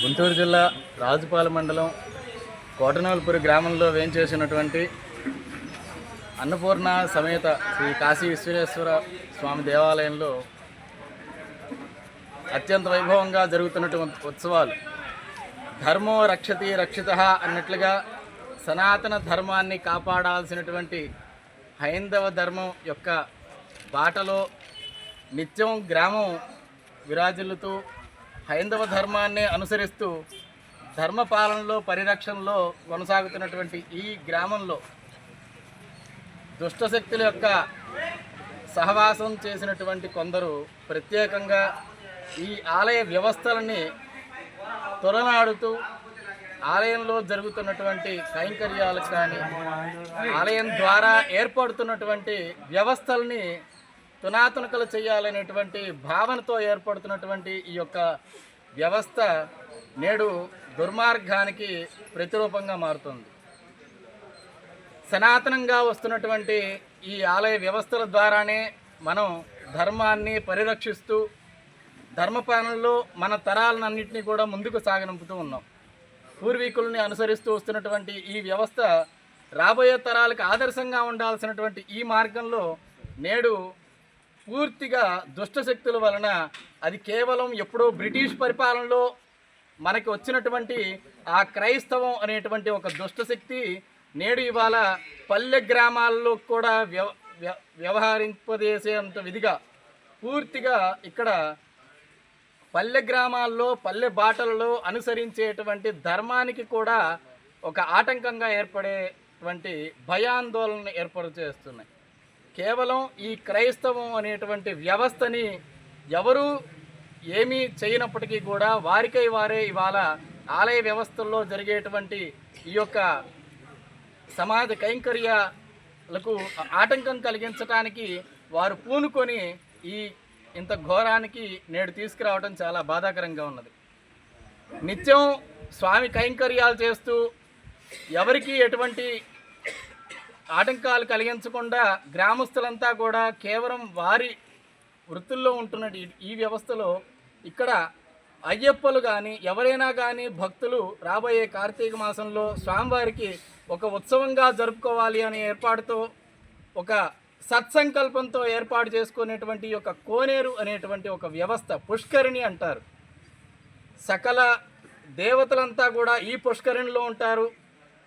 గుంటూరు జిల్లా రాజుపాలెం మండలం కోటనవలపురి గ్రామంలో వేంచేసినటువంటి అన్నపూర్ణ సమేత శ్రీ కాశీ విశ్వేశ్వర స్వామి దేవాలయంలో అత్యంత వైభవంగా జరుగుతున్నటువంటి ఉత్సవాలు. ధర్మో రక్షతి రక్షితః అన్నట్లుగా సనాతన ధర్మాన్ని కాపాడాల్సినటువంటి హైందవ ధర్మం యొక్క బాటలో నిత్యం గ్రామం విరాజిల్లుతూ హైందవ ధర్మాన్ని అనుసరిస్తూ ధర్మపాలనలో పరిరక్షణలో కొనసాగుతున్నటువంటి ఈ గ్రామంలో దుష్టశక్తుల యొక్క సహవాసం చేసినటువంటి కొందరు ప్రత్యేకంగా ఈ ఆలయ వ్యవస్థలని తొలనాడుతూ ఆలయంలో జరుగుతున్నటువంటి కైంకర్యాలకు కానీ ఆలయం ద్వారా ఏర్పడుతున్నటువంటి వ్యవస్థల్ని తునాతునకలు చేయాలనేటువంటి భావనతో ఏర్పడుతున్నటువంటి ఈ యొక్క వ్యవస్థ నేడు దుర్మార్గానికి ప్రతిరూపంగా మారుతుంది. సనాతనంగా వస్తున్నటువంటి ఈ ఆలయ వ్యవస్థల ద్వారానే మనం ధర్మాన్ని పరిరక్షిస్తూ ధర్మపాలనలో మన తరాలన్నింటినీ కూడా ముందుకు సాగనంపుతూ ఉన్నాం. పూర్వీకుల్ని అనుసరిస్తూ వస్తున్నటువంటి ఈ వ్యవస్థ రాబోయే తరాలకు ఆదర్శంగా ఉండాల్సినటువంటి ఈ మార్గంలో నేడు పూర్తిగా దుష్టశక్తుల వలన అది కేవలం ఎప్పుడో బ్రిటిష్ పరిపాలనలో మనకి వచ్చినటువంటి ఆ క్రైస్తవం అనేటువంటి ఒక దుష్టశక్తి నేడు ఇవాళ పల్లె గ్రామాల్లో కూడా వ్యవహరింపజేసేంత విధిగా పూర్తిగా ఇక్కడ పల్లె గ్రామాల్లో పల్లె బాటలలో అనుసరించేటువంటి ధర్మానికి కూడా ఒక ఆటంకంగా ఏర్పడేటువంటి భయాందోళన ఏర్పరిచేస్తున్నాయి. కేవలం ఈ క్రైస్తవం అనేటువంటి వ్యవస్థని ఎవరూ ఏమీ చేయనప్పటికీ కూడా వారికై వారే ఇవాళ ఆలయ వ్యవస్థల్లో జరిగేటువంటి ఈ యొక్క సమాజ కైంకర్యాలకు ఆటంకం కలిగించడానికి వారు పూనుకొని ఇంత ఘోరానికి నేడు తీసుకురావడం చాలా బాధాకరంగా ఉన్నది. నిత్యం స్వామి కైంకర్యాలు చేస్తూ ఎవరికి ఎటువంటి ఆటంకాలు కలిగించకుండా గ్రామస్తులంతా కూడా కేవలం వారి వృత్తుల్లో ఉంటున్న ఈ వ్యవస్థలో ఇక్కడ అయ్యప్పలు కానీ ఎవరైనా కానీ భక్తులు రాబోయే కార్తీక మాసంలో స్వామివారికి ఒక ఉత్సవంగా జరుపుకోవాలి అనే ఏర్పాటుతో ఒక సత్సంకల్పంతో ఏర్పాటు చేసుకునేటువంటి ఒక కోనేరు అనేటువంటి ఒక వ్యవస్థ పుష్కరిణి అంటారు. సకల దేవతలంతా కూడా ఈ పుష్కరిణిలో ఉంటారు.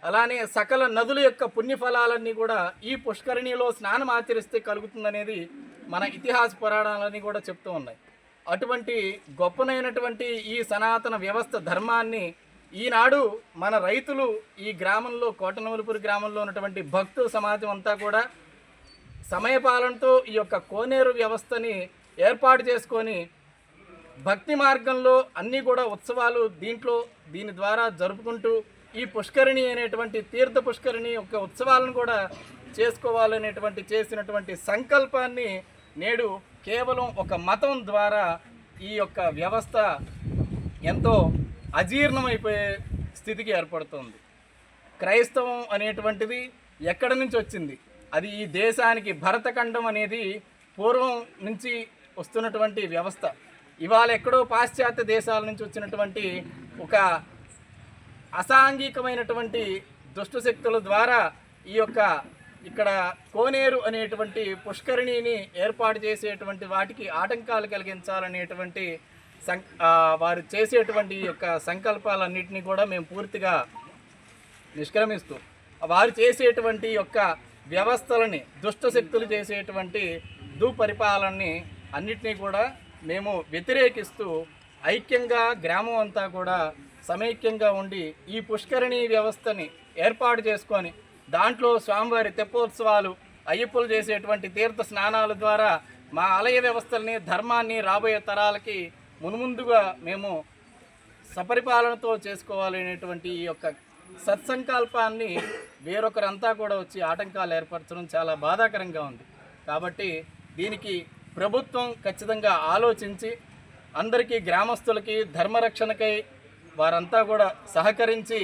అలానే సకల నదుల యొక్క పుణ్యఫలాలన్నీ కూడా ఈ పుష్కరిణిలో స్నానం ఆచరిస్తే కలుగుతుందనేది మన ఇతిహాస పురాణాలన్నీ కూడా చెప్తూ ఉన్నాయి. అటువంటి గొప్పనైనటువంటి ఈ సనాతన వ్యవస్థ ధర్మాన్ని ఈనాడు మన రైతులు ఈ గ్రామంలో కోటనవలపురి గ్రామంలో ఉన్నటువంటి భక్తు సమాజం అంతా కూడా సమయపాలనతో ఈ యొక్క కోనేరు వ్యవస్థని ఏర్పాటు చేసుకొని భక్తి మార్గంలో అన్నీ కూడా ఉత్సవాలు దీని ద్వారా జరుపుకుంటూ ఈ పుష్కరిణి అనేటువంటి తీర్థ పుష్కరిణి యొక్క ఉత్సవాలను కూడా చేసుకోవాలనేటువంటి చేసినటువంటి సంకల్పాన్ని నేడు కేవలం ఒక మతం ద్వారా ఈ యొక్క వ్యవస్థ ఎంతో అజీర్ణమైపోయే స్థితికి ఏర్పడుతుంది. క్రైస్తవం అనేటువంటిది ఎక్కడి నుంచి వచ్చింది? అది ఈ దేశానికి భరతఖండం అనేది పూర్వం నుంచి వస్తున్నటువంటి వ్యవస్థ. ఇవాళ ఎక్కడో పాశ్చాత్య దేశాల నుంచి వచ్చినటువంటి ఒక అసాంఘికమైనటువంటి దుష్టశక్తుల ద్వారా ఈ యొక్క ఇక్కడ కోనేరు అనేటువంటి పుష్కరిణిని ఏర్పాటు చేసేటువంటి వాటికి ఆటంకాలు కలిగించాలనేటువంటి వారు చేసేటువంటి యొక్క సంకల్పాలన్నింటినీ కూడా మేము పూర్తిగా నిష్క్రమిస్తూ వారు చేసేటువంటి యొక్క వ్యవస్థలని దుష్టశక్తులు చేసేటువంటి దుపరిపాలనని అన్నిటినీ కూడా మేము వ్యతిరేకిస్తూ ఐక్యంగా గ్రామం అంతా కూడా సమైక్యంగా ఉండి ఈ పుష్కరిణి వ్యవస్థని ఏర్పాటు చేసుకొని దాంట్లో స్వామివారి తెప్పోత్సవాలు అయ్యప్పలు చేసేటువంటి తీర్థ స్నానాల ద్వారా మా ఆలయ వ్యవస్థల్ని ధర్మాన్ని రాబోయే తరాలకి మున్ముందుగా మేము సపరిపాలనతో చేసుకోవాలనేటువంటి ఈ యొక్క సత్సంకల్పాన్ని వేరొకరంతా కూడా వచ్చి ఆటంకాలు ఏర్పరచడం చాలా బాధాకరంగా ఉంది. కాబట్టి దీనికి ప్రభుత్వం ఖచ్చితంగా ఆలోచించి అందరికీ గ్రామస్తులకి ధర్మరక్షణకై వారంతా కూడా సహకరించి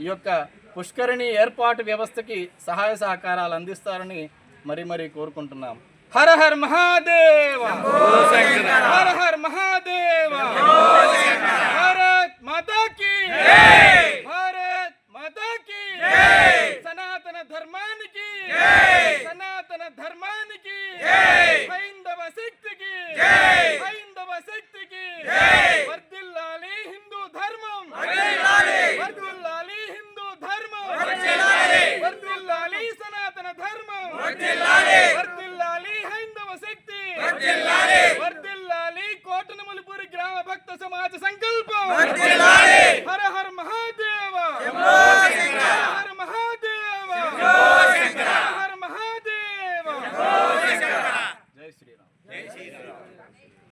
ఈ యొక్క పుష్కరిణి ఏర్పాటు వ్యవస్థకి సహాయ సహకారాలు అందిస్తారని మరీ కోరుకుంటున్నాము. హర హర్ మహాదేవ, హర హర్ మహాదేవ, భారత్ మాతా కీ, భారత్ మాతా కీ, సనాతన ధర్మానికి, సనాతన ధర్మ